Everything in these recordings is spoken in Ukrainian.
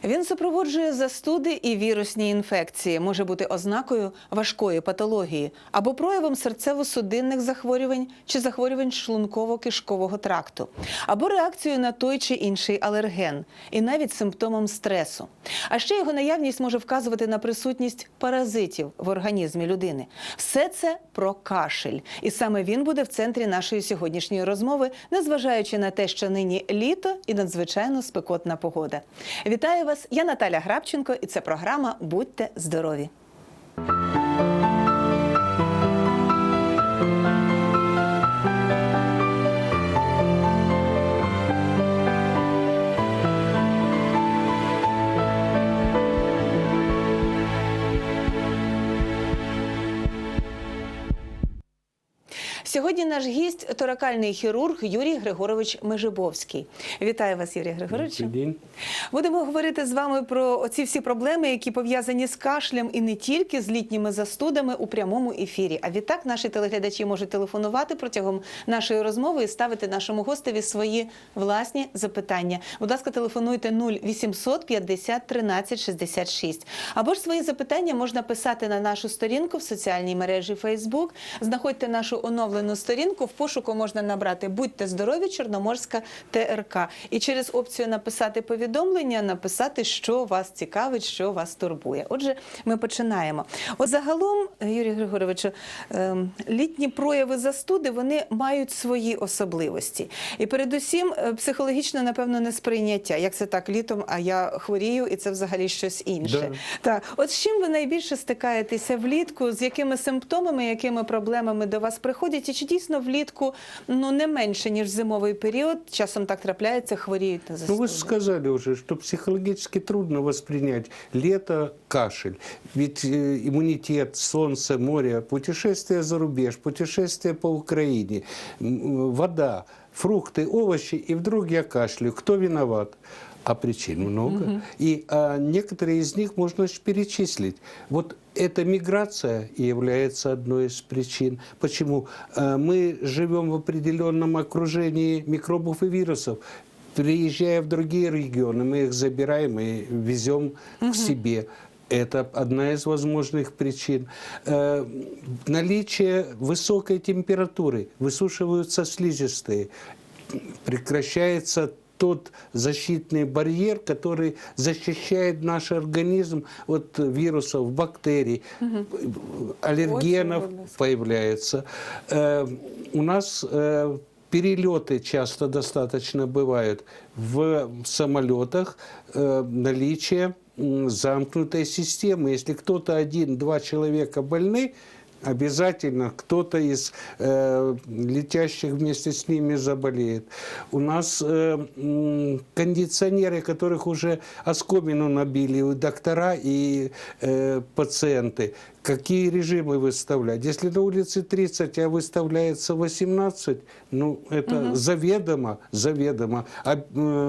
Він супроводжує застуди і вірусні інфекції, може бути ознакою важкої патології або проявом серцево-судинних захворювань чи захворювань шлунково-кишкового тракту, або реакцією на той чи інший алерген, і навіть симптомом стресу. А ще його наявність може вказувати на присутність паразитів в організмі людини. Все це про кашель. І саме він буде в центрі нашої сьогоднішньої розмови, незважаючи на те, що нині літо і надзвичайно спекотна погода. Вітаю вас, я Наталя Грабченко, і це програма «Будьте здорові». Сьогодні наш гість – торакальний хірург Юрій Григорович Межибовський. Вітаю вас, Юрій Григорович. Добрий день. Будемо говорити з вами про оці всі проблеми, які пов'язані з кашлем і не тільки з літніми застудами у прямому ефірі. А відтак наші телеглядачі можуть телефонувати протягом нашої розмови і ставити нашому гостеві свої власні запитання. Будь ласка, телефонуйте 0800 50 13 66. Або ж свої запитання можна писати на нашу сторінку в соціальній мережі Facebook. Знаходьте нашу оновлену сторінку, в пошуку можна набрати «Будьте здорові, Чорноморська ТРК». І через опцію «Написати повідомлення» написати, що вас цікавить, що вас турбує. Отже, ми починаємо. От загалом, Юрій Григоровичу, літні прояви застуди, вони мають свої особливості. І передусім психологічне, напевно, несприйняття. Як це так, літом, а я хворію, і це взагалі щось інше. Да. Так. От з чим ви найбільше стикаєтеся влітку, з якими симптомами, якими проблемами до вас приходять? І чи дійсно влітку не менше, ніж зимовий період, часом так трапляється, хворіють на застуду? Ну, вы же сказали уже, что психологически трудно воспринять лето, кашель. Ведь иммунитет, солнце, море, путешествия за рубеж, путешествия по Украине, вода, фрукты, овощи, и вдруг я кашляю. Кто виноват? А причин много. И некоторые из них можно перечислить. Вот эта миграция является одной из причин. Почему? Мы живем в определенном окружении микробов и вирусов. Приезжая в другие регионы, мы их забираем и везем к себе. Это одна из возможных причин. Наличие высокой температуры, высушиваются слизистые, прекращается тот защитный барьер, который защищает наш организм от вирусов, бактерий, аллергенов появляется. У нас перелеты часто достаточно бывают в самолетах, наличие замкнутой системы. Если кто-то один-два человека больны, обязательно кто-то из летящих вместе с ними заболеет. У нас кондиционеры, которых уже оскомину набили и доктора, и пациенты. Какие режимы выставлять? Если на улице 30, а выставляется 18, ну, это заведомо. А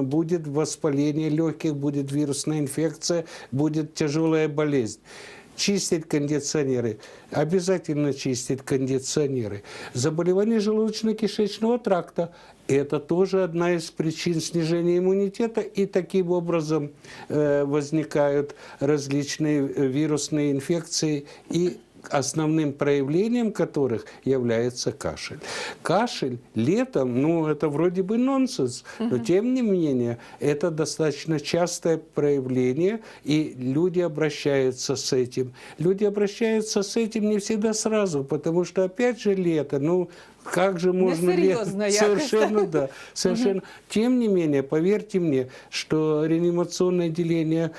будет воспаление легких, будет вирусная инфекция, будет тяжелая болезнь. Чистить кондиционеры. Обязательно чистить кондиционеры. Заболевание желудочно-кишечного тракта. Это тоже одна из причин снижения иммунитета. И таким образом возникают различные вирусные инфекции, и основным проявлением которых является кашель. Кашель летом, ну, это вроде бы нонсенс, но тем не менее, это достаточно частое проявление, и люди обращаются с этим. Люди обращаются с этим не всегда сразу, потому что, опять же, лето, ну, как же можно летом? Совершенно, да. Совершенно. Тем не менее, поверьте мне, что реанимационное отделение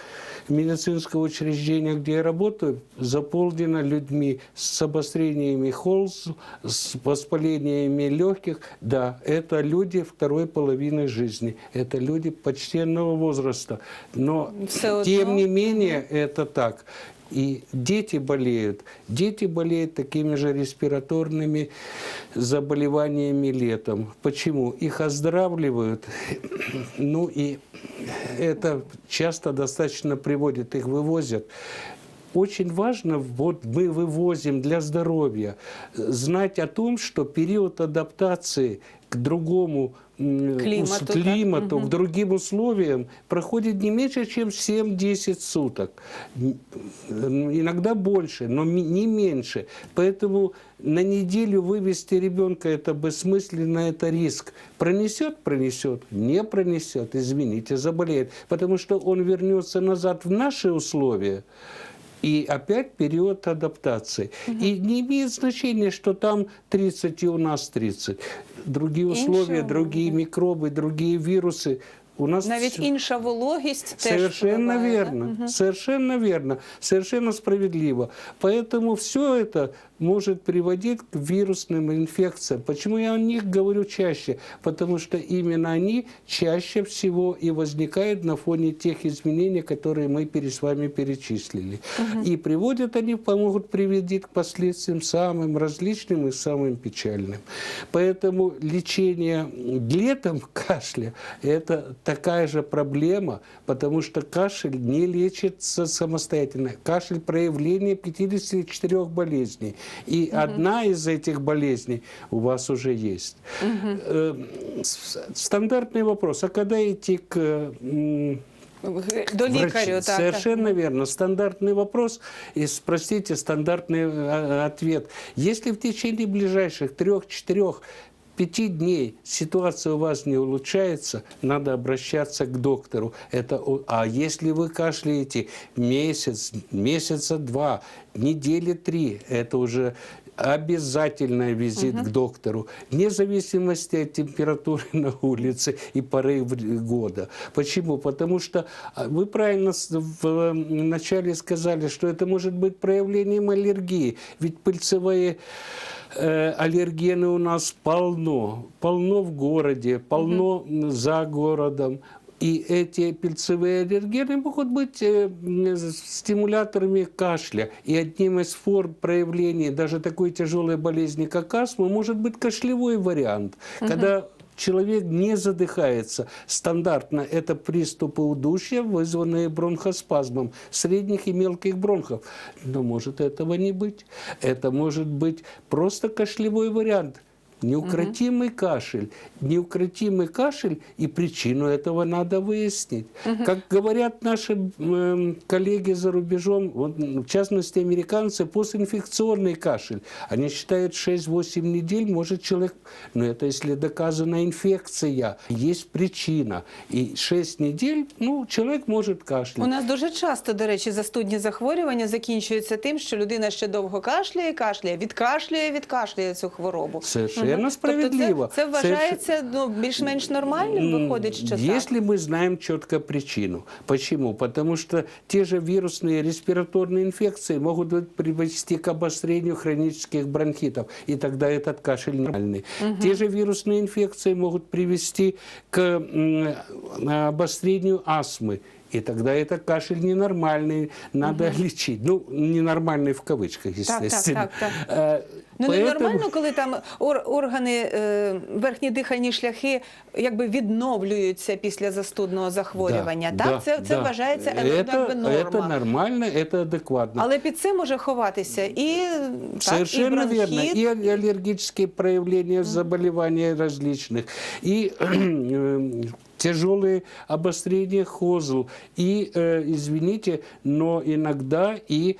медицинского учреждения, где я работаю, заполнено людьми с обострениями холз, с воспалениями легких. Да, это люди второй половины жизни. Это люди почтенного возраста. Но, тем не менее, это так. И дети болеют такими же респираторными заболеваниями летом. Почему? Их оздоравливают, ну и это часто достаточно приводит, их вывозят. Очень важно, вот мы вывозим для здоровья, знать о том, что период адаптации к другому климату, к другим условиям, проходит не меньше, чем 7-10 суток. Иногда больше, но не меньше. Поэтому на неделю вывести ребенка – это бессмысленно, это риск. Пронесет – пронесет, не пронесет, извините, заболеет. Потому что он вернется назад в наши условия, и опять период адаптации. И не имеет значения, что там 30 и у нас 30. Другие условия, другие микробы, другие вирусы. У нас навіть інша вологість теж совершенно впливає, верно, да? совершенно верно, совершенно справедливо. Поэтому все это может приводить к вирусным инфекциям. Почему я о них говорю чаще? Потому что именно они чаще всего и возникают на фоне тех изменений, которые мы с вами перечислили. И приводят они, могут приводить к последствиям самым различным и самым печальным. Поэтому лечение летом кашля – это такая же проблема, потому что кашель не лечится самостоятельно. Кашель – проявление 54 болезней. И одна из этих болезней у вас уже есть. Стандартный вопрос. А когда идти к до лікарю? врачу? Совершенно верно. Стандартный вопрос и, простите, стандартный ответ. Если в течение ближайших 3-4 5 дней ситуация у вас не улучшается, надо обращаться к доктору. А если вы кашляете месяца 2, недели 3, это уже обязательный визит к доктору, вне зависимости от температуры на улице и поры года. Почему? Потому что вы правильно в начале сказали, что это может быть проявлением аллергии. Ведь пыльцевые аллергены у нас полно. Полно в городе, полно за городом. И эти пыльцевые аллергены могут быть стимуляторами кашля. И одним из форм проявления даже такой тяжелой болезни, как астма, может быть кашлевой вариант. Когда человек не задыхается. Стандартно это приступы удушья, вызванные бронхоспазмом средних и мелких бронхов. Но может этого не быть. Это может быть просто кашлевой вариант. Неукротимый кашель. Неукротимый кашель, и причину этого надо выяснить. Как говорят наши коллеги за рубежом, вот, в частности американцы, постинфекционный кашель. Они считают, 6-8 недель может человек, но это если доказана инфекция, есть причина. И 6 недель, человек может кашлять. У нас дуже часто, до речі, застудні захворювання закінчуються тим, що людина ще довго кашляє, відкашляє цю хворобу. Совершенно справедливо. Тобто це вважається більш-менш нормальним, виходить, що так? Если мы знаем четко причину. Почему? Потому что те же вирусные респираторные инфекции могут привести к обострению хронических бронхитов, и тогда этот кашель нормальный. Те же вирусные инфекции могут привести к обострению астмы. И тогда это кашель ненормальный, надо лечить. Ненормальный в кавычках, естественно. Так. Ненормально, коли там органи, верхні дихальні шляхи якби відновлюються після застудного захворювання. Це вважається норма. Це нормально, це адекватно. Але під цим може ховатися і совершенно бронхит. верно. И аллергические проявления заболеваний различных, и тяжелые обострения хозл, и, извините, но иногда и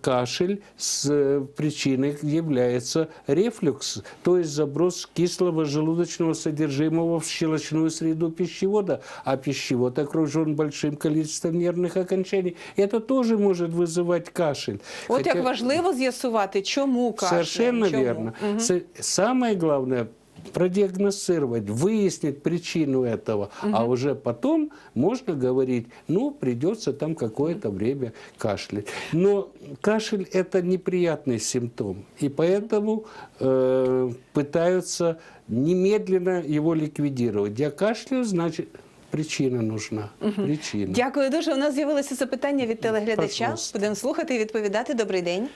кашель с причиной является рефлюкс, то есть заброс кислого желудочного содержимого в щелочную среду пищевода, а пищевод окружен большим количеством нервных окончаний. Это тоже может вызывать кашель. От як важливо з'ясувати, чому кашель. Совершенно верно. Самое главное – продиагностировать, выяснить причину этого, а уже потом можно говорить, придется там какое-то время кашлять. Но кашель – это неприятный симптом, и поэтому пытаются немедленно его ликвидировать. Я кашляю, значит, причина нужна. Причина. Дякую дуже. У нас з'явилося запитання від телеглядача. Пожалуйста. Будемо слухати і відповідати. Добрий день.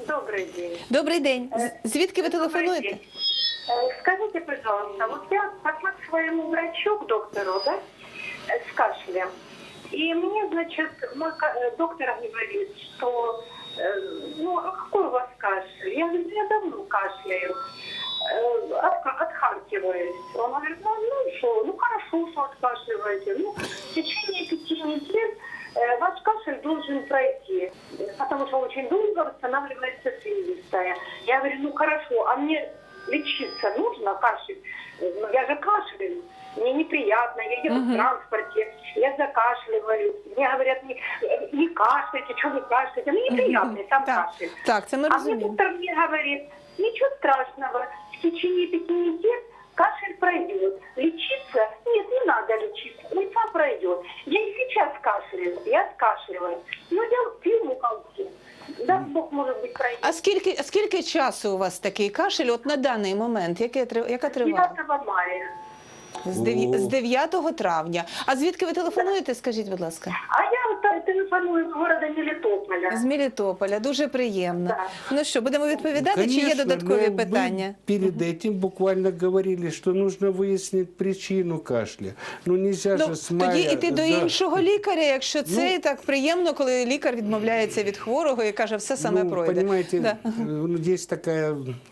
Добрый день. Добрий день. Звідки ви телефонуєте? Скажите, пожалуйста, вот я пошла к своему врачу, к доктору, да, с кашлем. И мне, значит, мой доктор говорит, что, какой у вас кашель? Я говорю, я давно кашляю. отхаркиваюсь. Он говорит, ну что, ну хорошо, что откашливаете. Ну, в течение 5 недель ваш кашель должен пройти, потому что очень долго восстанавливается слизистая. Я говорю, ну хорошо, а мне лечиться нужно кашель? Ну я же кашляю, мне неприятно, я еду в транспорте, я закашливаю. Мне говорят, не кашляйте, что вы кашляете? Ну неприятный сам кашель. Так, це ми А мне розуміємо. доктор мне говорит, ничего страшного, в течение 5 недель кашель пройдет. Лечиться? Нет, не надо лечиться, он сам пройдет. Я и сейчас кашляю, я откашливаю. Но я пью мукалки. Даст Бог, может быть, пройдет. А скільки часу у вас такий кашель от на даний момент? Яка тривала? 9 мая. З 9 травня. А звідки ви телефонуєте, скажіть, будь ласка? А я телефоную з города Мелітополя. З Мелітополя. Дуже приємно. Так. Ну що, будемо відповідати, чи є Конечно, додаткові но питання? вы перед этим буквально говорили, что нужно выяснить причину кашля. Ну нельзя Ну, же с мая... тоді йти до Да. іншого лікаря, якщо це Ну, і так приємно, коли лікар відмовляється від хворого і каже, все саме Ну, пройде. понимаете, Да. есть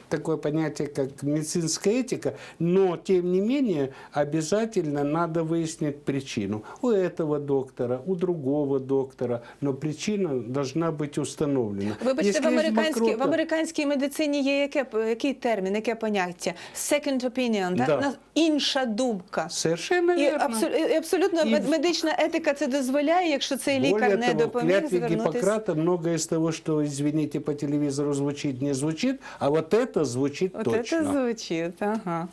такое понятие, как медицинская этика, но, тем не менее, обязательно надо выяснить причину. У этого доктора, у другого доктора, но причина должна быть установлена. Вибачте, Если есть в американській медицині є який термін, яке поняття? Second opinion, так? Да. Інша думка. Совершенно І верно. абсолютно І- медична етика це дозволяє, якщо цей лікар Более не того, в допоміг, клятве звернутися. Гиппократа многое из того, что, извините, по телевизору звучит, не звучит, а вот это звучит От точно. це звучить, ага.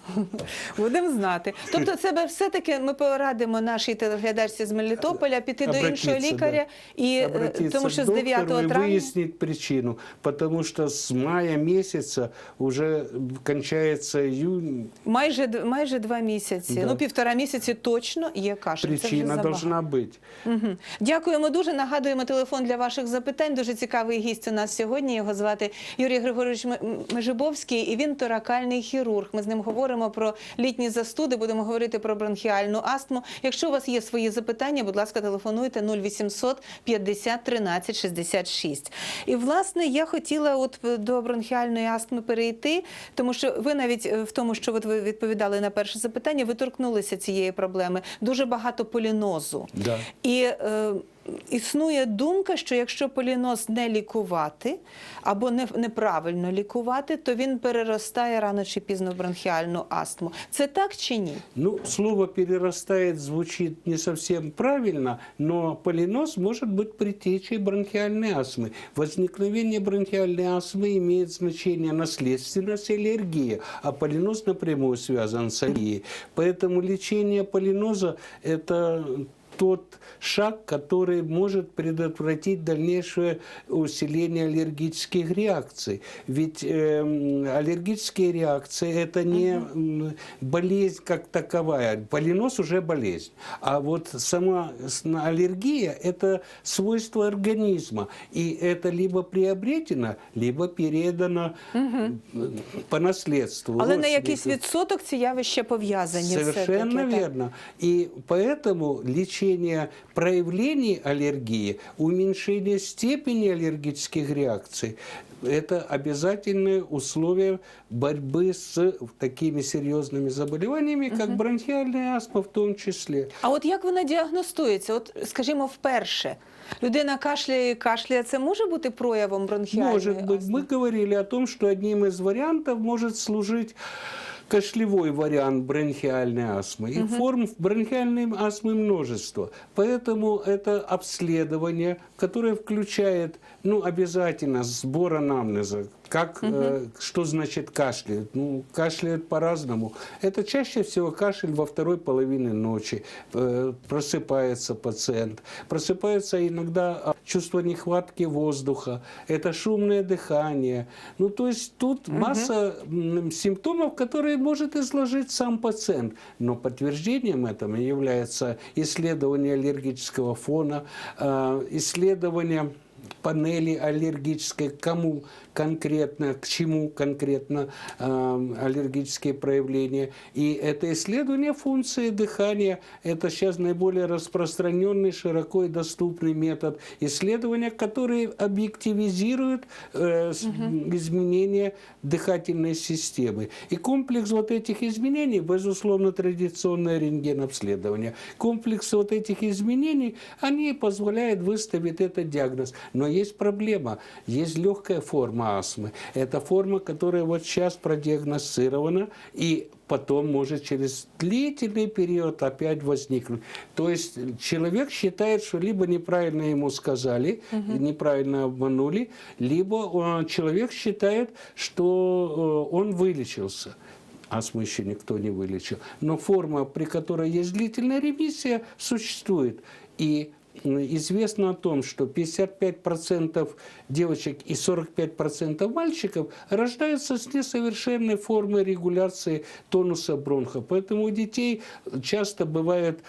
Будемо знати. Тобто це все-таки ми порадимо нашій телеглядачці з Мелітополя піти до іншого Обратиться, лікаря, і Обратиться тому що к з 9 доктору и травня выяснить причину, потому что с мая месяца уже кончается июнь, майже 2 місяці, Да. ну 1,5 місяці точно є кашель. Це вже причина забагато. должна быть. Мгм. Дякуємо дуже. Нагадуємо телефон для ваших запитань. Дуже цікавий гість у нас сьогодні. Його звати Юрій Григорович Межибовський, і він торакальний хірург. Ми з ним говоримо про літні застуди, будемо говорити про бронхіальну астму. Якщо у вас є свої запитання, будь ласка, телефонуйте 0800 50 13 66. І, власне, я хотіла от до бронхіальної астми перейти, тому що ви навіть в тому, що от ви відповідали на перше запитання, ви торкнулися цієї проблеми. Дуже багато полінозу. Да. І існує думка, що якщо поліноз не лікувати або неправильно лікувати, то він переростає рано чи пізно в бронхіальну астму. Це так чи ні? Ну, слово «перерастает» звучит не совсем правильно, но полинос может быть предтечей бронхиальной астмы. Возникновение бронхиальной астмы имеет значение наследственность и аллергия, а полинос напрямую связан с аллергией. Поэтому лечение полиноза – это тот шаг, который может предотвратить дальнейшее усиление аллергических реакций. Ведь аллергические реакции – это не болезнь как таковая. Полинос уже болезнь. А вот сама аллергия – это свойство организма. И это либо приобретено, либо передано по наследству. Але на родственникам. якийсь відсоток ці явища пов'язані. Совершенно все-таки, так? верно. И поэтому лечение проявлений аллергии, уменьшение степени аллергических реакций – это обязательное условие борьбы с такими серьезными заболеваниями, как бронхиальная астма в том числе. А от як вона діагностується? От, скажімо, вперше. Людина кашляє, це може бути проявом бронхіальної Может быть, астми? мы говорили о том, что одним из вариантов может служить кашлевой вариант бронхиальной астмы. И форм бронхиальной астмы множество. Поэтому это обследование, которое включает обязательно сбор анамнеза. Что значит кашляют? Ну, кашляют по-разному. Это чаще всего кашель во второй половине ночи. Просыпается пациент. Просыпается иногда чувство нехватки воздуха. Это шумное дыхание. Ну, то есть тут масса симптомов, которые может изложить сам пациент. Но подтверждением этому является исследование аллергического фона, исследование панели аллергической, кому конкретно, к чему конкретно аллергические проявления. И это исследование функции дыхания. Это сейчас наиболее распространенный, широко и доступный метод исследования, который объективизирует изменения дыхательной системы. И комплекс вот этих изменений, безусловно, традиционное рентгенобследование, комплекс вот этих изменений, они позволяют выставить этот диагноз. Но есть проблема, есть легкая форма астмы. Это форма, которая вот сейчас продиагностирована и потом может через длительный период опять возникнуть. То есть человек считает, что либо неправильно ему сказали, неправильно обманули, либо человек считает, что он вылечился. Астму еще никто не вылечил. Но форма, при которой есть длительная ремиссия, существует. И известно о том, что 55% девочек и 45% мальчиков рождаются с несовершенной формой регуляции тонуса бронха. Поэтому у детей часто бывают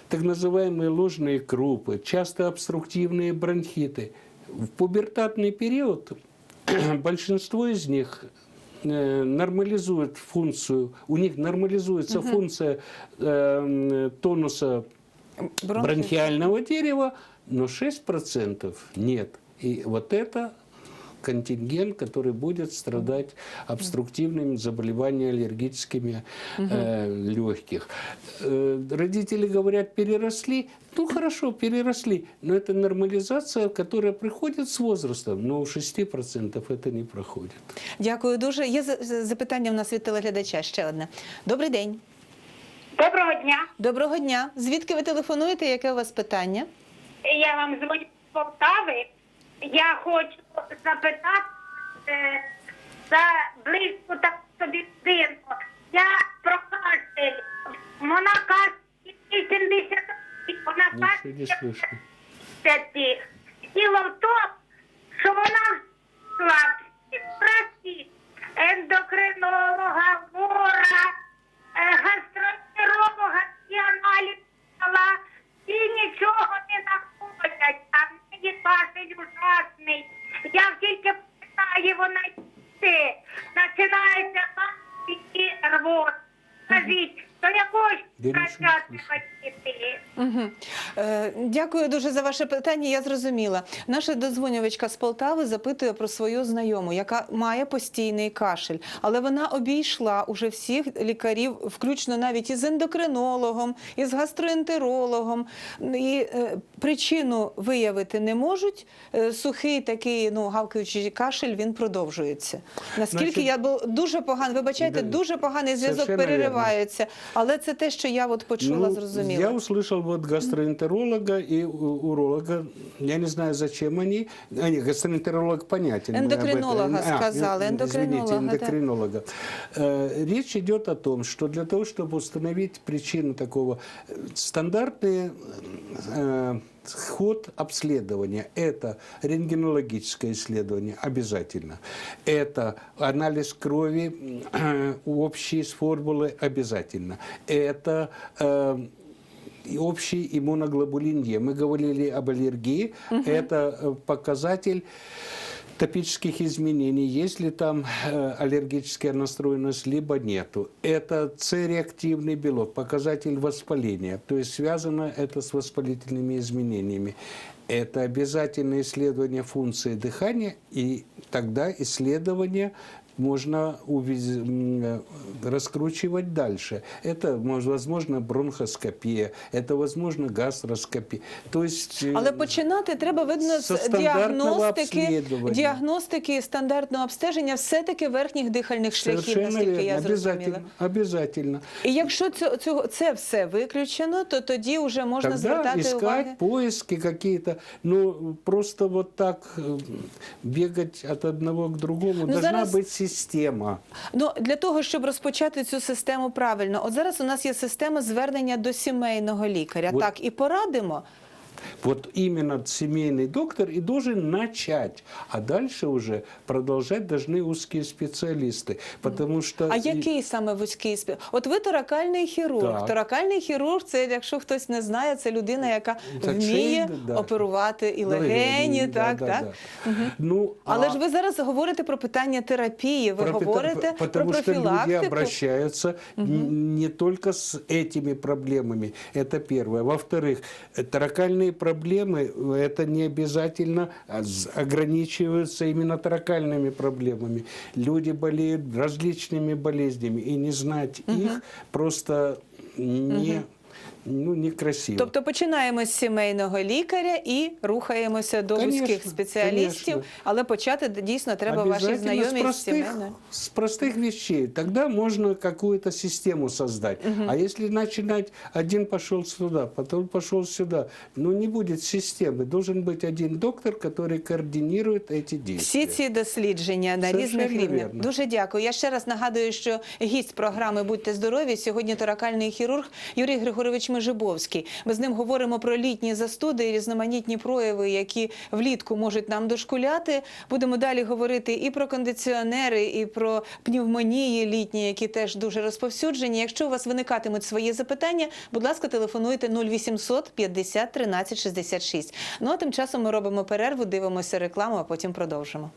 так называемые ложные крупы, часто обструктивные бронхиты. В пубертатный период большинство из них нормализует функцию, у них нормализуется функция тонуса бронхиального дерева, но 6% нет. И вот это контингент, который будет страдать обструктивными заболеваниями аллергическими легких. Родители говорят, переросли. Ну, хорошо, переросли. Но это нормализация, которая приходит з возрастом. Но у 6% это не проходит. Дякую дуже. Є запитання в нас від телеглядача. Ще одне. Добрий день. Доброго дня. Доброго дня. Звідки ви телефонуєте? Яке у вас питання? Я вам дзвоню з Полтави. Я хочу запитати за близько так собі людину. Я про кашель. Вона кашель 80, вона Ничего не кашель слышно. 50. Діло в тому, що вона йшла всі праці ендокринолога, вора, гастроентеролога, і аналіз дала, і нічого не знаходять, а в неї кашель ужасний. Я тільки питаю, вона йде, починається кашель і рвот. Скажіть, до якогось врача йти? Дякую дуже за ваше питання, я зрозуміла. Наша додзвонювачка з Полтави запитує про свою знайому, яка має постійний кашель. Але вона обійшла уже всіх лікарів, включно навіть із ендокринологом, із гастроентерологом. І причину виявити не можуть. Сухий такий, гавкаючий кашель, він продовжується. Наскільки я був дуже поганий, вибачайте, дуже поганий зв'язок, переривається. Але це те, що я почула, зрозуміла. Я услышал вот гастроэнтеролога и уролога. Я не знаю, зачем они. Гастроэнтеролог понятен. Эндокринолога сказали. Извините, эндокринолога. Речь идет о том, что для того, чтобы установить причину такого, стандартный ход обследования – это рентгенологическое исследование обязательно. Это анализ крови общий с формулой обязательно. Это общий иммуноглобулин Е. Мы говорили об аллергии. Это показатель топических изменений, есть ли там аллергическая настроенность, либо нету. Это С-реактивный белок, показатель воспаления, то есть связано это с воспалительными изменениями. Это обязательное исследование функции дыхания, и тогда исследование можно раскручивать дальше. Это, возможно, бронхоскопия, это, возможно, гастроскопия. То есть, але починати треба, видно, з діагностики, стандартного обстеження все-таки верхніх дихальних шляхів, наскільки я зрозуміла. Обязательно. І якщо це все виключено, то тоді вже можна тогда звертати искать увагу. поиски какие-то. Ну, просто вот так бегать от одного к другому. Должна зараз быть система. Для того, щоб розпочати цю систему правильно, от зараз у нас є система звернення до сімейного лікаря. Так, і порадимо. Вот именно семейный доктор и должен начать, а дальше уже продолжать должны узкие специалисты, потому что... А який саме вузький От ви торакальний хірург. Так. Торакальний хірург – це, якщо хтось не знає, це людина, яка Так, вміє да. оперувати і легені, так, да, так? да. Ну, Але ж ви зараз говорите про питання терапії, ви говорите про потому что люди профілактику. обращаются не только с этими проблемами, это первое. Во-вторых, таракальные проблемы, это не обязательно ограничиваются именно таракальными проблемами. Люди болеют различными болезнями, и не знать их просто некрасиво. Тобто починаємо з сімейного лікаря і рухаємося до Конечно, вузьких спеціалістів, конечно. але почати дійсно треба ваші Обязательно знайомі з сімейної. с простых вещей. Тогда можно какую-то систему создать. А если начинать, один пошел сюда, потом пошел сюда, не будет системы. Должен быть один доктор, который координирует эти действия. Всі ці дослідження на Совершенно різних рівнях. вірно. Дуже дякую. Я ще раз нагадую, що гість програми «Будьте здорові» сьогодні торакальний хірург Юрій Григорович Межибовський. Ми з ним говоримо про літні застуди і різноманітні прояви, які влітку можуть нам дошкуляти. Будемо далі говорити і про кондиціонери, і про пневмонії літні, які теж дуже розповсюджені. Якщо у вас виникатимуть свої запитання, будь ласка, телефонуйте 0800 50 13 66. Ну а тим часом ми робимо перерву, дивимося рекламу, а потім продовжимо.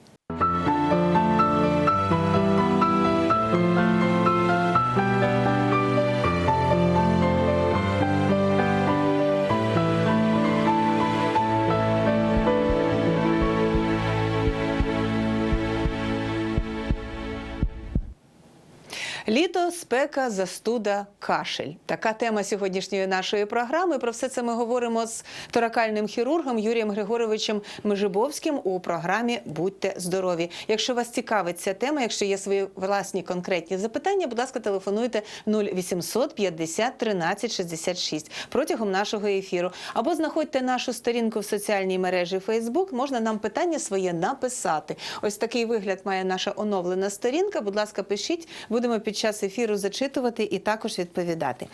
Літо, спека, застуда, кашель. Така тема сьогоднішньої нашої програми. Про все це ми говоримо з торакальним хірургом Юрієм Григоровичем Межибовським у програмі «Будьте здорові». Якщо вас цікавить ця тема, якщо є свої власні конкретні запитання, будь ласка, телефонуйте 0800 50 13 66 протягом нашого ефіру. Або знаходьте нашу сторінку в соціальній мережі Facebook, можна нам питання своє написати. Ось такий вигляд має наша оновлена сторінка. Будь ласка, пишіть, будемо під час ефіру зачитувати і також відповідати.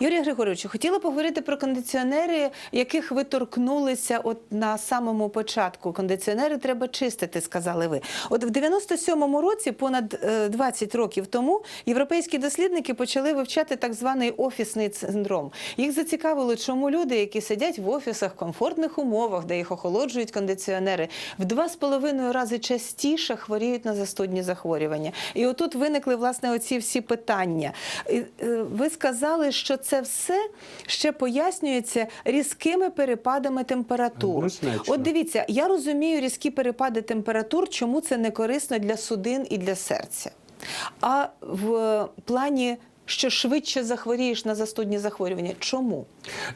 Юрій Григорович, хотіла поговорити про кондиціонери, яких ви торкнулися от на самому початку. Кондиціонери треба чистити, сказали ви. От в 97-му році, понад 20 років тому, європейські дослідники почали вивчати так званий офісний синдром. Їх зацікавило, чому люди, які сидять в офісах, комфортних умовах, де їх охолоджують кондиціонери, в 2,5 рази частіше хворіють на застудні захворювання. І отут виникли, власне, оці всі питання. Ви сказали, що це все ще пояснюється різкими перепадами температур. Однозначно. От дивіться, я розумію різкі перепади температур, чому це не корисно для судин і для серця. А в плані, що швидше захворієш на застудні захворювання, чому?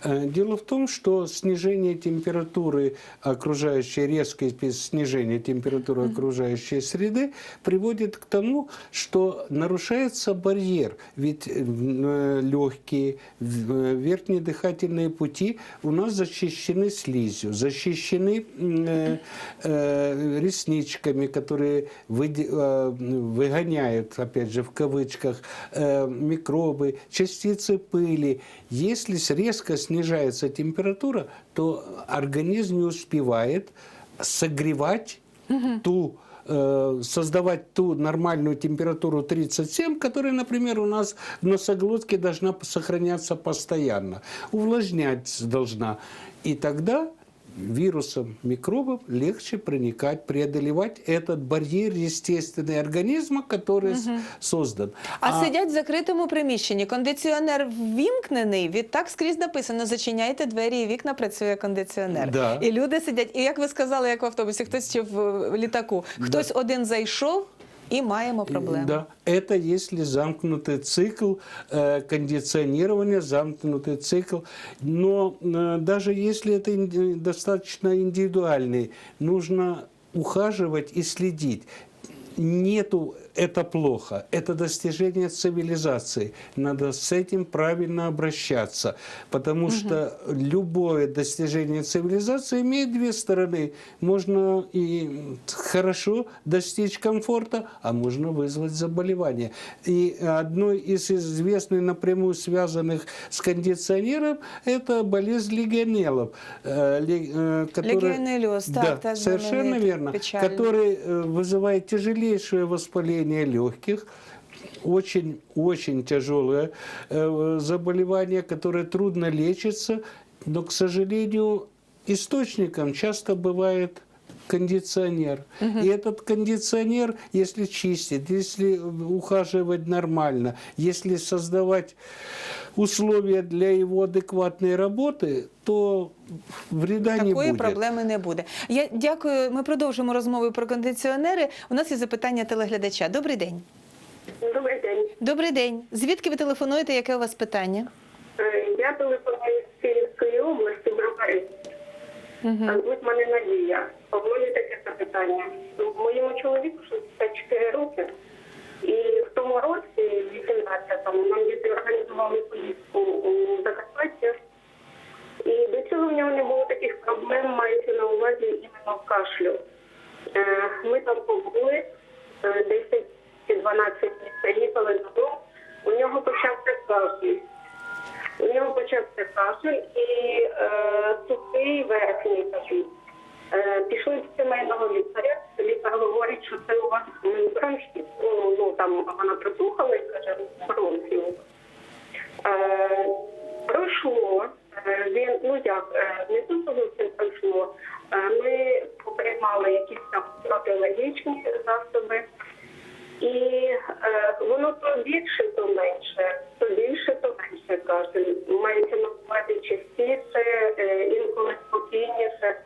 Дело в том, что снижение температуры окружающей, резкое снижение температуры окружающей среды приводит к тому, что нарушается барьер. Ведь легкие, верхние дыхательные пути у нас защищены слизью, защищены ресничками, которые выгоняют, опять же, в кавычках, микробы, частицы пыли. Если резко снижается температура, то организм не успевает согревать создавать ту нормальную температуру 37, которая, например, у нас в носоглотке должна сохраняться постоянно. Увлажнять должна. И тогда вирусам, микробам легче проникать, преодолевать этот барьер естественный организма, который создан. А сидять в закритому приміщенні, кондиціонер ввімкнений, відтак скрізь написано, зачиняйте двері і вікна, працює кондиціонер. Да. І люди сидять, і як ви сказали, як в автобусі, хтось чи в літаку, хтось один зайшов, і маємо проблему. Да, это если замкнутый цикл кондиционирования, замкнутый цикл. Но даже если это достаточно индивидуальный, нужно ухаживать и следить. Нету это плохо, это достижение цивилизации. Надо с этим правильно обращаться, потому что любое достижение цивилизации имеет две стороны. Можно и хорошо достичь комфорта, а можно вызвать заболевание. И одной из известных, напрямую связанных с кондиционером, это болезнь легионеллов. Легионеллез, так, да, так, совершенно знаменитый, верно. печальный. Который вызывает тяжелейшее воспаление легких, очень тяжелое заболевание, которое трудно лечится, но, к сожалению, источником часто бывает кондиционер. И этот кондиционер, если чистить, если ухаживать нормально, если создавать условия для его адекватной работы, то вреда не Такої будет. проблеми не буде. Я дякую. Ми продовжимо розмову про кондиціонери. У нас є запитання телеглядача. Добрий день. Добрий день. Добрий день. Звідки ви телефонуєте? Яке у вас питання? Я телефоную з Київської області, Бровари. Звуть мене Надія. У мене таке запитання. Моєму чоловіку 64 роки. І в тому році, 18-му, нам діти організували поїздку у Закарпаття. І до цього в нього не було таких проблем, мається на увазі іменно кашлю. Ми там побули, 10 чи 12 днів приїхали додому, у нього почався кашель. І сухий верхній кашель. Пішли до сімейного лікаря. Лікар говорить, що це у вас бронхіт. Ну, там вона прислухала і каже, бронхіт. Пройшло. Він, не тут зовсім пройшло. Ми поприймали якісь там протиалергічні засоби. І воно то більше, то менше. То більше, то менше кашель. Мається на увазі частіше, інколи спокійніше.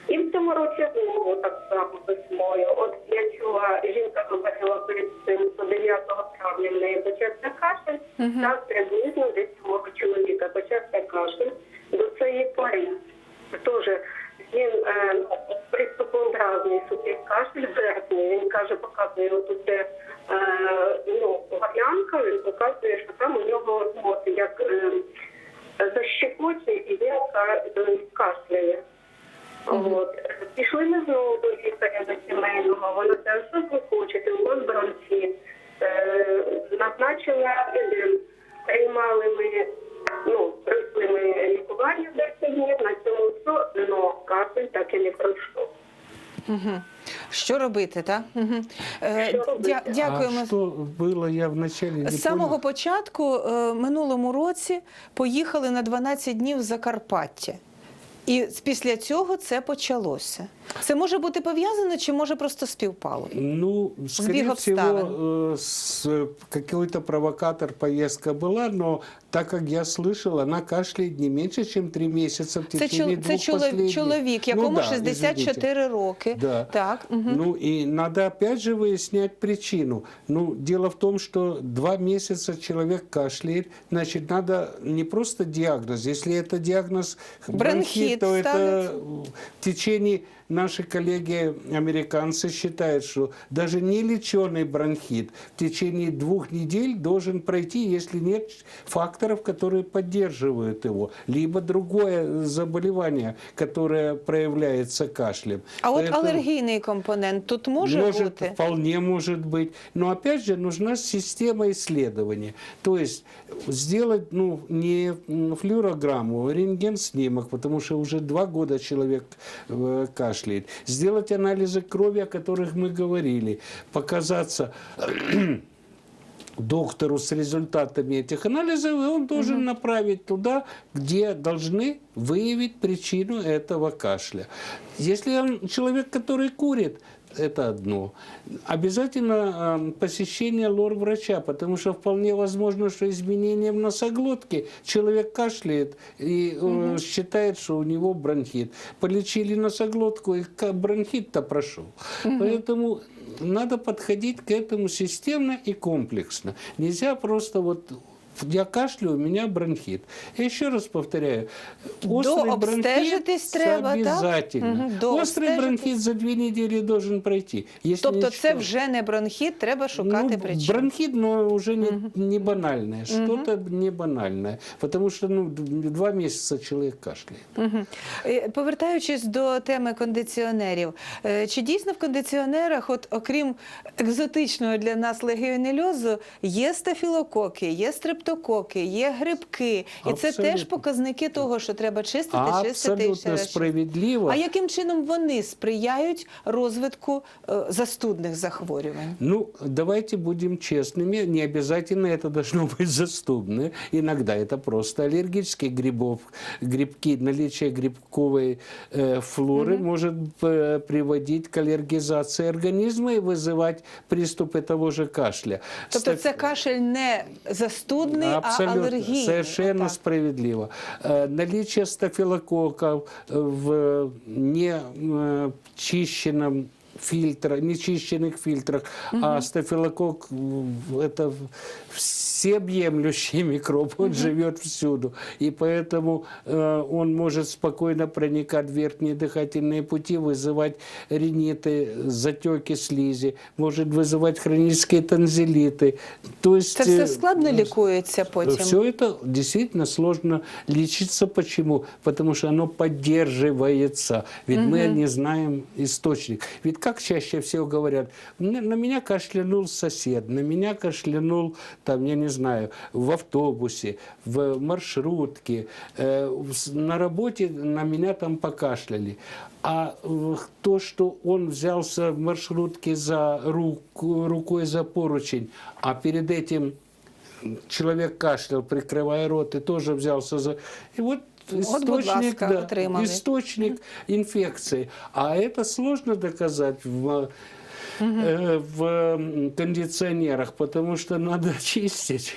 І в цьому році знову так само весною. От я чула, жінка говорила перед цим, що 9 травня в неї почався кашель, так приблизно десь у мого чоловіка почався кашель до цієї пори. Тож він приступообразний сухий кашель верхній, він каже, показує отут де горлянка, він показує, що там у нього як защекоче і він кашляє. От. Пішли ми знову до лікаря до сімейного, вона каже, що ви хочете, у вас бронхіт. Назначила, приймали ми, пройшли ми лікування 10 днів, на цьому все, але кашель так і не пройшло. Що робити, так? Що робити? Дякуємо. А что было, я вначале не З самого понял. початку минулому році поїхали на 12 днів в Закарпаття. І після цього це почалося. Це може бути пов'язано чи може просто співпало? Ну, скорее Збіг всего, какой-то провокатор поездка была, но так как я слышал, она кашляет не меньше, чем 3 месяца в Це, течение двух последних. чоловік, якому да, 64 извините. роки. Да. Так. Ну и надо опять же выяснять причину. Ну, дело в том, что 2 месяца человек кашляет, значит, надо не просто диагноз. Если это диагноз бронхит, то это ставить. в течение... Наши коллеги-американцы считают, что даже нелеченый бронхит в течение 2 недель должен пройти, если нет факторов, которые поддерживают его, либо другое заболевание, которое проявляется кашлем. А от Поэтому алергійний компонент тут може бути? Вполне может быть. Но опять же нужна система исследования. То есть сделать не флюорограмму, рентген-снимок, потому что уже 2 года человек кашляет. Сделать анализы крови, о которых мы говорили, показаться доктору с результатами этих анализов, и он должен направить туда, где должны выявить причину этого кашля. Если человек, который курит, это одно. Обязательно посещение лор-врача, потому что вполне возможно, что изменением носоглотки человек кашляет и считает, что у него бронхит. Полечили носоглотку, и бронхит-то прошел. Поэтому надо подходить к этому системно и комплексно. Нельзя просто я кашляю, у меня бронхит. Я еще раз повторяю, острый бронхит Дообстежитись треба, так? обязательно. Мгм, Острый дообстежитись. бронхит за 2 недели должен пройти. Если Тобто не це что. вже не бронхіт, треба шукати причину. Бронхит, но уже не банальное, что-то не банальное. Потому что 2 месяца человек кашляет. Мгм. Повертаючись до теми кондиціонерів, чи дійсно в кондиціонерах, от окрім екзотичного для нас легіонельозу, є стафілококи, є стрептококи, є грибки, і це Абсолютно. теж показники того, що треба чистити і ще Абсолютно раз. справедливо. А яким чином вони сприяють розвитку застудних захворювань? Ну, давайте будем честными, не обязательно это должно быть застудное. Иногда это просто аллергические грибки, наличие грибковой флоры может приводить к аллергизации организма и вызывать приступы того же кашля. Тобто це кашель не застудний, Абсолютно, а алергійний. совершенно Отак. справедливо. Наличие стафилококков в нечищенном нечищенных фильтрах, а стафилококк это всеобъемлющий микроб, он живет всюду, и поэтому он может спокойно проникать в верхние дыхательные пути, вызывать риниты, затеки слизи, может вызывать хронические танзелиты. То есть, Це все складно лікується потім? все это действительно сложно лечиться. Почему? Потому что оно поддерживается. Ведь мы не знаем источник. Ведь как чаще всего говорят, на меня кашлянул сосед, на меня кашлянул, там, я не знаю, в автобусе, в маршрутке, на работе на меня там покашляли. А то, что он взялся в маршрутке за рукой за поручень, а перед этим человек кашлял, прикрывая рот, и тоже взялся за... И вот будь ласка, отримали. источник инфекции. А это сложно доказать в кондиционерах, потому что надо чистить.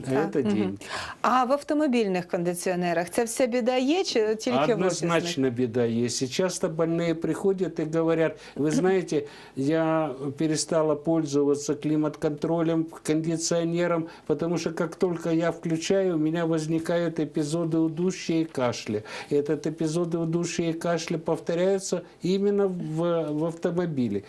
А это деньги. А в автомобільних кондиціонерах це вся біда є чи тільки в офісних? Однозначно беда есть. И часто больные приходят и говорят, вы знаете, я перестала пользоваться климат-контролем, кондиционером, потому что как только я включаю, у меня возникают эпизоды удушья и кашля. И этот эпизоды удушья и кашля повторяются именно в автомобиле.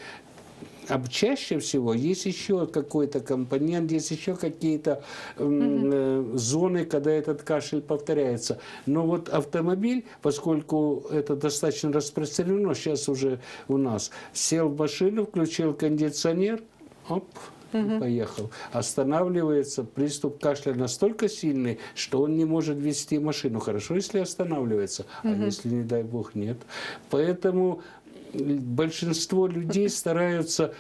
А чаще всего есть еще какой-то компонент, есть еще какие-то зоны, когда этот кашель повторяется. Но вот автомобиль, поскольку это достаточно распространено, сейчас уже у нас, сел в машину, включил кондиционер, оп, поехал. Останавливается, приступ кашля настолько сильный, что он не может вести машину. Хорошо, если останавливается, а если, не дай бог, нет. Поэтому большинство людей стараются,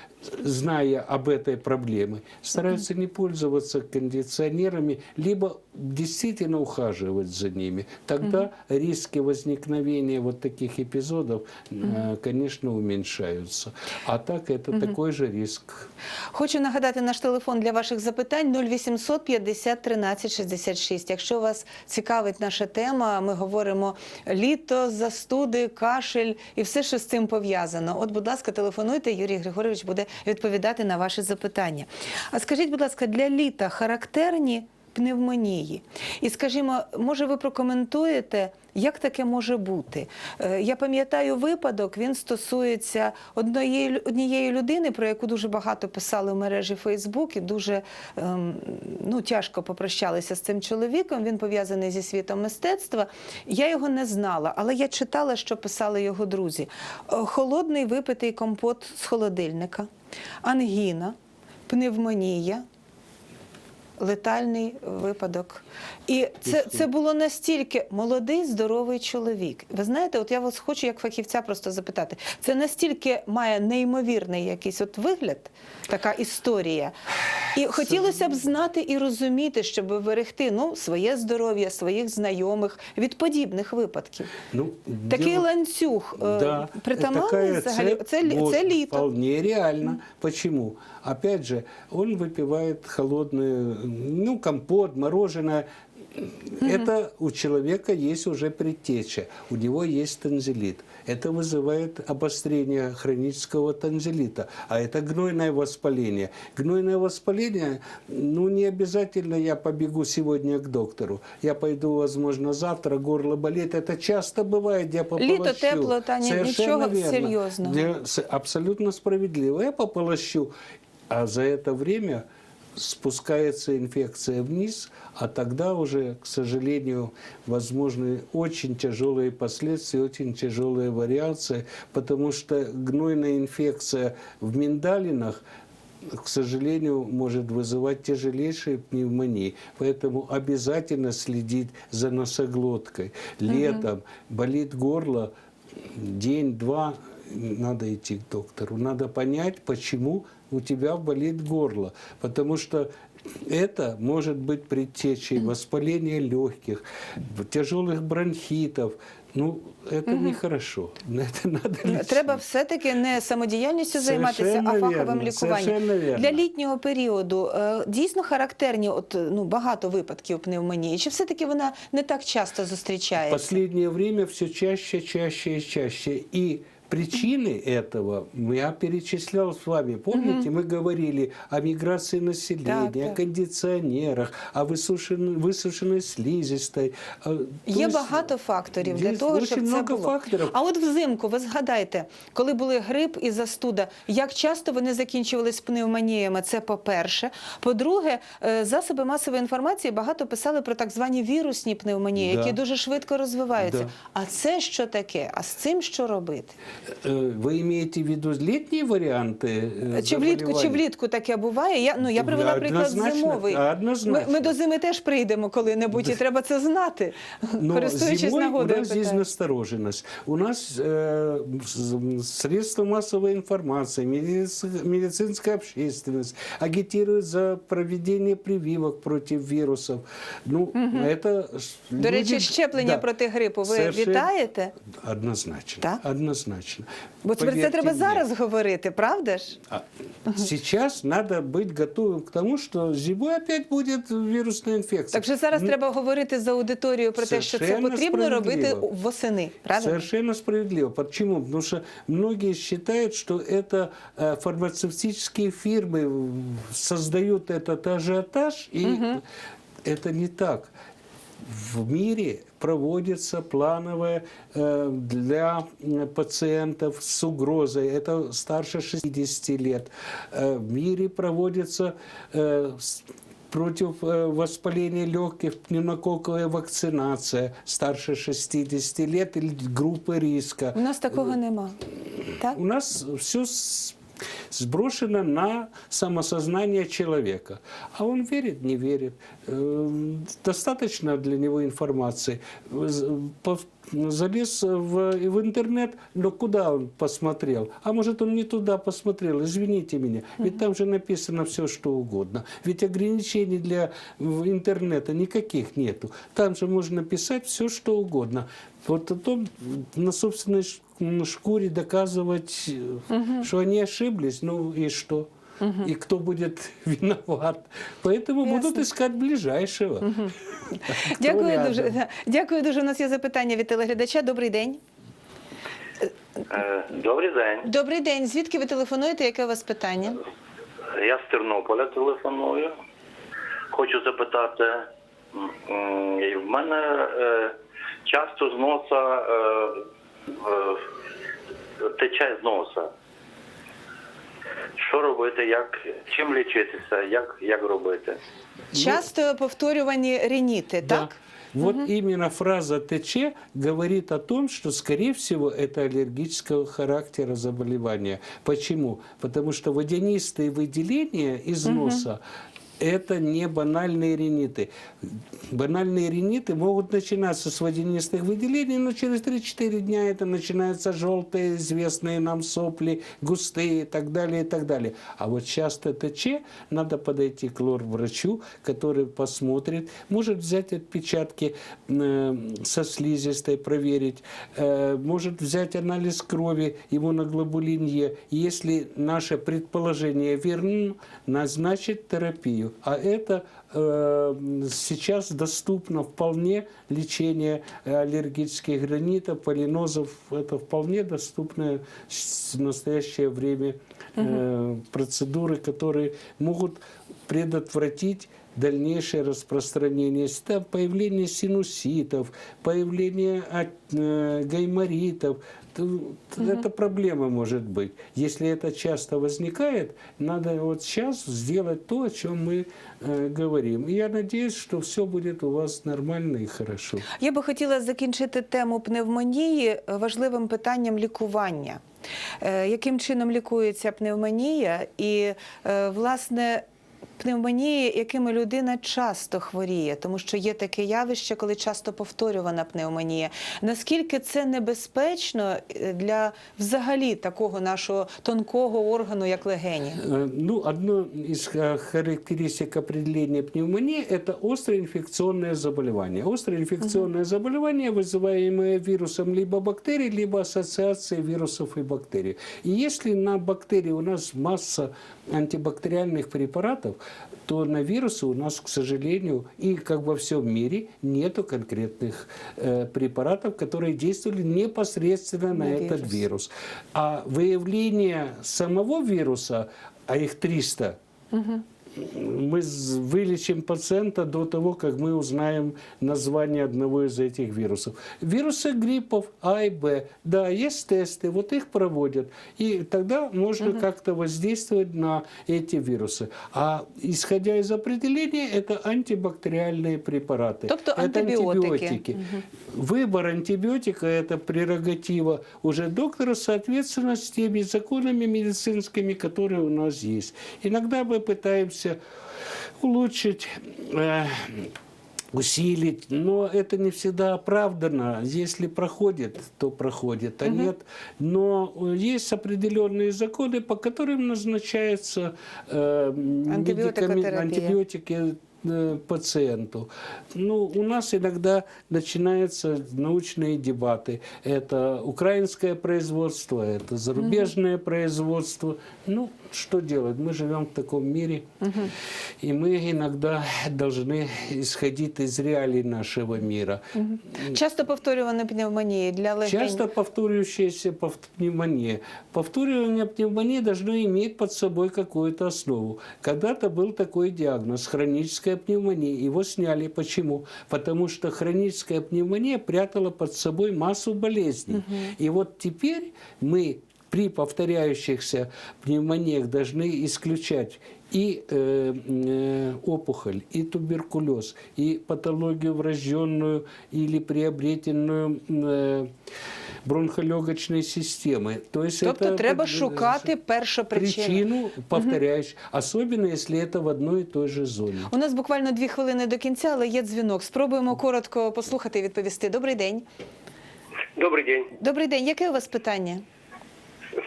зная об этой проблеме, стараются не пользоваться кондиционерами, либо действительно ухаживать за ними. Тогда риски возникновения вот таких эпизодов, конечно, уменьшаются. А так это такой же риск. Хочу нагадати наш телефон для ваших запитань 0800 50 13 66. Якщо вас цікавить наша тема, ми говоримо літо, застуди, кашель і все, що з цим пов'язано. От, будь ласка, телефонуйте, Юрій Григорович буде відповідати на ваші запитання. А скажіть, будь ласка, для літа характерні пневмонії? І, скажімо, може ви прокоментуєте, як таке може бути? Я пам'ятаю випадок, він стосується однієї людини, про яку дуже багато писали в мережі Фейсбук, і дуже тяжко попрощалися з цим чоловіком. Він пов'язаний зі світом мистецтва. Я його не знала, але я читала, що писали його друзі. Холодний випитий компот з холодильника, ангіна, пневмонія, летальний випадок. І це було настільки молодий, здоровий чоловік. Ви знаєте, от я вас хочу як фахівця просто запитати, це настільки має неймовірний якийсь от вигляд, така історія. І хотілося б знати і розуміти, щоб берегти своє здоров'я, своїх знайомих від подібних випадків. Такий ланцюг притаманний взагалі? Це літо. Вполне реально. Почему? Опять же, он выпивает холодный, компот, мороженое. Это у человека есть уже предтеча, у него есть танзелит. Это вызывает обострение хронического танзелита, а это гнойное воспаление. Гнойное воспаление, ну не обязательно я побегу сегодня к доктору. Я пойду, возможно, завтра, горло болит. Это часто бывает, я пополощу. Літо, тепло, та Совершенно нічого серйозного. Абсолютно справедливо. Я пополощу, а за это время спускается инфекция вниз, а тогда уже, к сожалению, возможны очень тяжелые последствия, очень тяжелые вариации, потому что гнойная инфекция в миндалинах, к сожалению, может вызывать тяжелейшие пневмонии. Поэтому обязательно следить за носоглоткой. Летом болит горло, день-два, надо идти к доктору. Надо понять, почему у тебя болит горло. Потому что это может быть предтечей воспаления легких, тяжелых бронхитов. Ну, это нехорошо. Это надо лечить. Треба все-таки не самодіяльністю займатися, а Совершенно фаховим вірно, лікуванням. совершенно вірно. Для літнього періоду дійсно характерні багато випадків пневмонії? Чи все-таки вона не так часто В зустрічається? последнее время все чаще, чаще и чаще. И причины этого я перечислял с вами. Помните, мы говорили о миграции населения, Так, так. о кондиционерах, о высушенной слизистой. Є багато факторів для того, дуже щоб це багато було. факторів. А от взимку, ви згадайте, коли були грип і застуда, як часто вони закінчувались пневмоніями? Це по-перше. По-друге, засоби масової інформації багато писали про так звані вірусні пневмонії, Да. які дуже швидко розвиваються. Да. А це що таке? А з цим що робити? Вы имеете в виду летние варианты Чи влітку таке буває? Я привела приклад Однозначно, зимовий. однозначно. Ми до зими теж прийдемо коли-небудь, і треба це знати. Но Користуючись зимой у нагодою, нас здесь питаю. настороженность. У нас средства массовой информации, медицинская общественность агитируют за проведение прививок против вирусов. Ну, это До речі, люди- щеплення да, проти грипу ви совершенно- вітаєте? Однозначно. Так? Однозначно. Бо про це Поверьте треба мне. зараз говорити, правда ж? Сейчас надо быть готовым к тому, что зимой опять будет вирусная инфекция. Так що зараз треба говорити за аудиторію про те, що це Совершенно потрібно робити справедливо. восени, правда? Совершенно справедливо. Почему? Потому что многие считают, что это фармацевтические фирмы создают этот ажиотаж, и это не так. В мире проводится плановое для пациентов с угрозой, это старше 60 лет. В мире проводится против воспаления легких пневмококковая вакцинация старше 60 лет или группы риска. У нас такого нема. Так? У нас все сброшено на самосознание человека. А он верит, не верит. Достаточно для него информации. Залез в интернет, но куда он посмотрел? А может, он не туда посмотрел? Извините меня. Ведь там же написано все, что угодно. Ведь ограничений для интернета никаких нету. Там же можно писать все, что угодно. Вот о том на собственной шкуре доказывать, что они ошиблись, ну и что? И кто будет виноват? Поэтому будут искать ближайшего. Кто Дякую рядом. дуже. Дякую дуже. У нас є запитання від телеглядача. Добрий день. Добрий день. Добрий день. Звідки ви телефонуєте? Яке у вас питання? Я з Тернополя телефоную. Хочу запитати, в мене часто з носа тече з носа. Що робити, чим лічитися, як робити? Часто повторювані риніти, Да. так? Вот именно фраза ТЧ говорит о том, что, скорее всего, это аллергического характера заболевания. Почему? Потому что водянистые выделения из носа это не банальные риниты. Банальные риниты могут начинаться с водянистых выделений, но через 3-4 дня это начинаются желтые, известные нам сопли, густые и так далее, и так далее. А вот часто ТЧ надо подойти к лор-врачу, который посмотрит, может взять отпечатки со слизистой, проверить, может взять анализ крови, иммуноглобулин Е. Если наше предположение верно, назначить терапию. А это сейчас доступно вполне лечение аллергических ринитов, полинозов. Это вполне доступные в настоящее время процедуры, которые могут предотвратить дальнейшее распространение, появление синуситов, появление гайморитов. Это проблема может быть. Если это часто возникает, надо вот сейчас сделать то, о чем мы говорим. И я надеюсь, что все будет у вас нормально и хорошо. Я би хотіла закінчити тему пневмонії важливим питанням лікування. Яким чином лікується пневмонія і, власне, пневмонії, якими людина часто хворіє, тому що є таке явище, коли часто повторювана пневмонія. Наскільки це небезпечно для взагалі такого нашого тонкого органу, як легені? Ну, одно из характеристик определения пневмонии – это острое инфекционное заболевание. Острое инфекционное заболевание, вызываемое вирусом либо бактерий, либо ассоциацией вирусов и бактерий. И если на бактерии у нас масса антибактериальных препаратов, то на вирусы у нас, к сожалению, и как во всем мире, нету конкретных препаратов, которые действовали непосредственно на этот вирус. А выявление самого вируса, а их 300, мы вылечим пациента до того, как мы узнаем название одного из этих вирусов. Вирусы гриппов А и Б, да, есть тесты, вот их проводят. И тогда можно как-то воздействовать на эти вирусы. А исходя из определения, это антибактериальные препараты. Тобто это антибиотики. Выбор антибиотика – это прерогатива уже доктора, соответственно, с теми законами медицинскими, которые у нас есть. Иногда мы пытаемся улучшить, усилить, но это не всегда оправдано. Если проходит, то проходит, а нет. Но есть определенные законы, по которым назначаются антибиотики пациенту. Ну, у нас иногда начинаются научные дебаты. Это украинское производство, это зарубежное производство. Ну, что делать? Мы живем в таком мире, и мы иногда должны исходить из реалий нашего мира. Часто повторювані пневмонії для легень. Часто повторяющаяся пневмония. Повторювание пневмонии должно иметь под собой какую-то основу. Когда-то был такой диагноз – хроническая пневмония. Его сняли. Почему? Потому что хроническая пневмония прятала под собой массу болезней. И вот теперь мы при повторяющихся пневмониях должны исключать и опухоль, и туберкулез, и патологию врожденную или приобретенную бронхолегочной системы. То есть Тобто треба шукати першопричину. Причину, повторяюсь, особенно если это в одной и той же зоне. У нас буквально 2 хвилини до кінця, але є дзвінок. Спробуємо коротко послухати і відповісти. Добрий день. Добрый день. Добрий день. Яке у вас питання?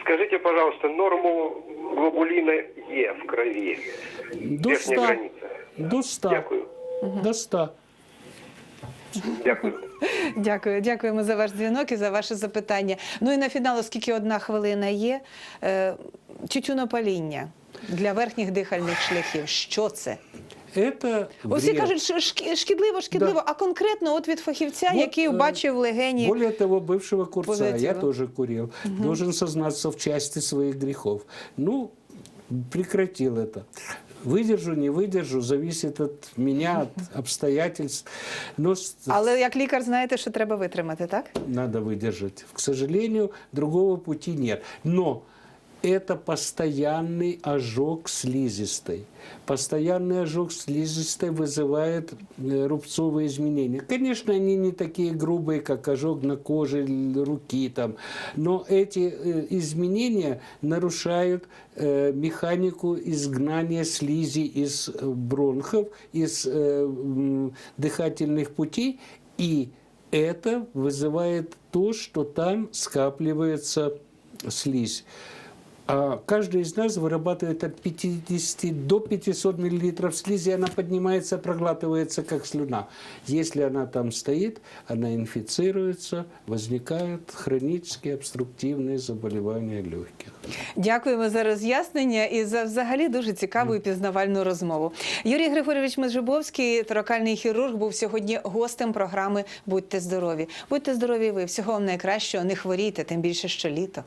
Скажите, пожалуйста, норму глобулина Е в крови. До Верхняя 100. граница. До 100. Дякую. До 100. Дякую. Дякуємо за ваш дзвінок і за ваше запитання. Ну і на фінал, оскільки 1 хвилина є, тютюнопаління для верхніх дихальних шляхів. Що це? Это Усі вред. кажуть, що шкідливо, Да. а конкретно от від фахівця, Вот, який бачив легені. Более того, бывшего курца, Позитива. я тоже курил, должен сознаться в части своих грехов. Ну, прекратил это. Выдержу, не выдержу, зависит от меня, от обстоятельств. Но Але як лікар знаєте, що треба витримати, так? надо выдержать. К сожалению, другого пути нет. Но это постоянный ожог слизистой. Постоянный ожог слизистой вызывает рубцовые изменения. Конечно, они не такие грубые, как ожог на коже руки, там, но эти изменения нарушают механику изгнания слизи из бронхов, из дыхательных путей, и это вызывает то, что там скапливается слизь. А каждый из нас вырабатывает от 50 до 500 мл слизи, она поднимается, проглатывается как слюна. Если она там стоит, она инфицируется, возникают хронические обструктивные заболевания легких. Дякуємо за роз'яснення і за взагалі дуже цікаву і пізнавальну розмову. Юрій Григорович Межибовський, торакальний хірург, був сьогодні гостем програми «Будьте здорові». Будьте здорові ви, всього вам найкращого, не хворійте, тим більше, що літо.